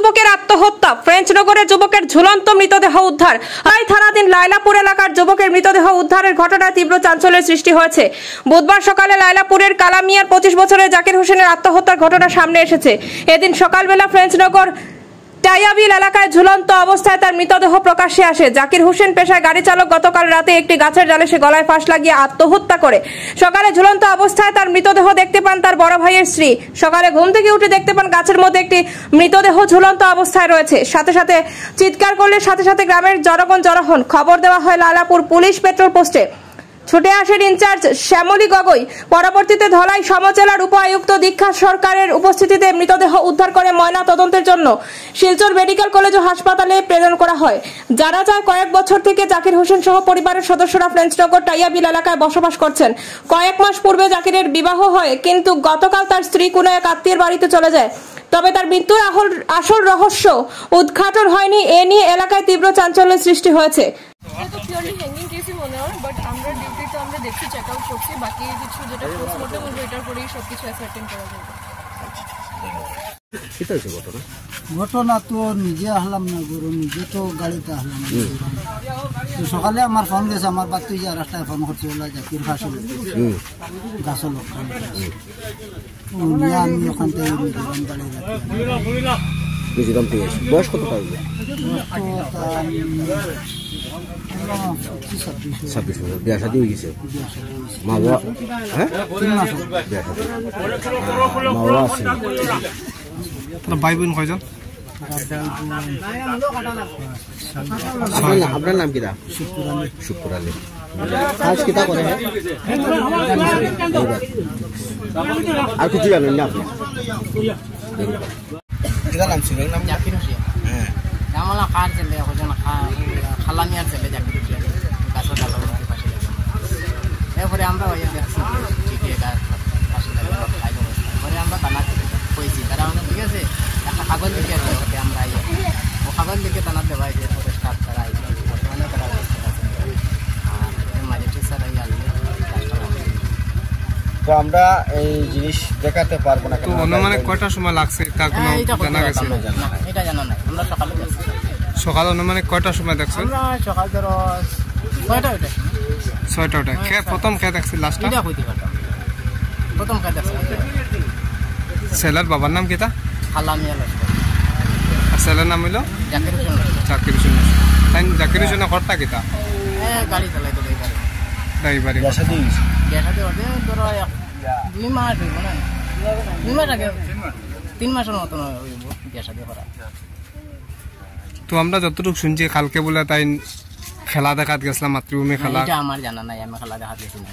যুবকের আত্মহত্যা, ফ্রেঞ্চনগরে যুবকের ঝুলন্ত মৃতদেহ উদ্ধার। আই থানাধীন লাইলাপুর এলাকার যুবকের মৃতদেহ উদ্ধারের ঘটনায় তীব্র চাঞ্চল্যের সৃষ্টি হয়েছে। বুধবার সকালে লাইলাপুরের কালামিয়ার 25 বছরের জাকির হোসেনের আত্মহত্যার ঘটনা সামনে এসেছে। এদিন সকালবেলা ফ্রেঞ্চনগর টাইয়াবিল এলাকায় ঝুলন্ত অবস্থায় তার মৃতদেহ প্রকাশ্যে আসে। জাকির হোসেন পেশায় গাড়ি চালক। গতকাল রাতে একটি গাছের ডালে সে গলায় ফাঁস লাগিয়ে আত্মহত্যা করে। সকালে ঝুলন্ত অবস্থায় তার মৃতদেহ দেখতে পান তার বড় ভাইয়ের স্ত্রী। সকালে ঘুম থেকে উঠে দেখতে পান গাছের মধ্যে একটি মৃতদেহ ঝুলন্ত অবস্থায় রয়েছে। সাথে সাথে চিৎকার করলে সাথে সাথে গ্রামের জনগণ জড়ো হন। খবর দেওয়া হয় লাইলাপুর পুলিশ পেট্রোল পোস্টে। ছুটে আসেন ইনচার্জ শ্যামলী গগৈ। পরবর্তীতে ধলাই সমজেলার উপ আয়ুক্ত দীক্ষা সরকারের উপস্থিতিতে মৃতদেহ উদ্ধার করে ময়না তদন্তের জন্য শিলচর মেডিকেল কলেজ ও হাসপাতালে প্রেরণ করা হয়। জানা যায় কয়েক বছর থেকে জাকির হোসেন সহ পরিবারের সদস্যরা ফ্রেঞ্চনগর টাইয়াবিল এলাকায় বসবাস করছেন। কয়েক মাস পূর্বে জাকিরের বিবাহ হয়, কিন্তু গতকাল তার স্ত্রী কোনো এক আত্মীয়ের বাড়িতে চলে যায়। তবে তার মৃত্যুর আসল রহস্য উদ্ঘাটন হয়নি। এ নিয়ে এলাকায় তীব্র চাঞ্চল্যের সৃষ্টি হয়েছে। বাট আমরা ডিউটিতে আমরা দেখছি, চেক আউট করছি, বাকি কিছু যেটা পোস্টমর্টম হবে এটার পরেই সবকিছু অ্যাসার্টেন করা যাবে। ঘটনা তো নিজে আসলাম না, গরু নিজে তো গাড়িতে আসলাম। তো সকালে আমার ফোন গেছে, আমার বাচ্চা যে রাস্তায় ফোন করছে, ওলা জাকির ফাঁসি গাছ লোক আমি ওখান থেকে বয়স কত পারবে? 26 বছর। বিয়া শাদী হয়ে গেছে? মা বাবা? হ্যাঁ, 3 মাস বিয়া শাদী। মা বাবা আছে? ভাই বোন কয়জন? আপনার নাম কিনা? শুক্র আলী। কাজ কিতা করে? আর কিছু জানেন না আপনি? কিতা নাম ছিল? নাম জাকির হোসেন। হ্যাঁ, আমলা কার ছেলে, ওজন খালামিয়ার ছেলে জাকির হোসেন। গাছের ডাল পাশে এরপরে আমরা ওই দেখছি ঠিকই গাছ পাশে পরে আমরা থানা কইছি, তারা আমাদের ঠিক আছে একটা কাগজ লিখে আছে, ওটাতে আমরা ও কাগজ লিখে থানা দেওয়াই যে পরে স্টাফ তারা বর্তমানে তারা আর ম্যাজিস্ট্রেট স্যার তো আমরা এই জিনিস দেখাতে পারবো না। তো অনুমানে কয়টা সময় লাগছে তা কোনো জানা গেছে? এটা জানা নাই। আমরা সকালে গেছি। সকাল অনুমানে কয়টার সময় দেখছেন? আমরা সকাল ধরো 6টা। প্রথম খেয়ে দেখছি লাস্টটা? এটা কইতে পারতাম প্রথম খেয়ে দেখছি। ছেলের বাবার নাম কিতা? খালামিয়া আর ছেলের নাম হইল জাকির হোসেন। জাকির হোসেন। তাই জাকির হোসেনের ঘরটা কিতা? গাড়ি চালাই তো ড্রাইভারি। শাদী হয়েছে? দেখাতে হবে ধরো 2 মাস হইব না, 2 মাস আগে 3 মাসের মতন হইব বিয়া শাদী করা। তো আমরা যতটুকু শুনছি কালকে বলে তাই খেলা দেখাত গেছিলাম, মাতৃভূমি খেলা। এটা আমার জানা নাই, আমি খেলা দেখাতে গেছি না।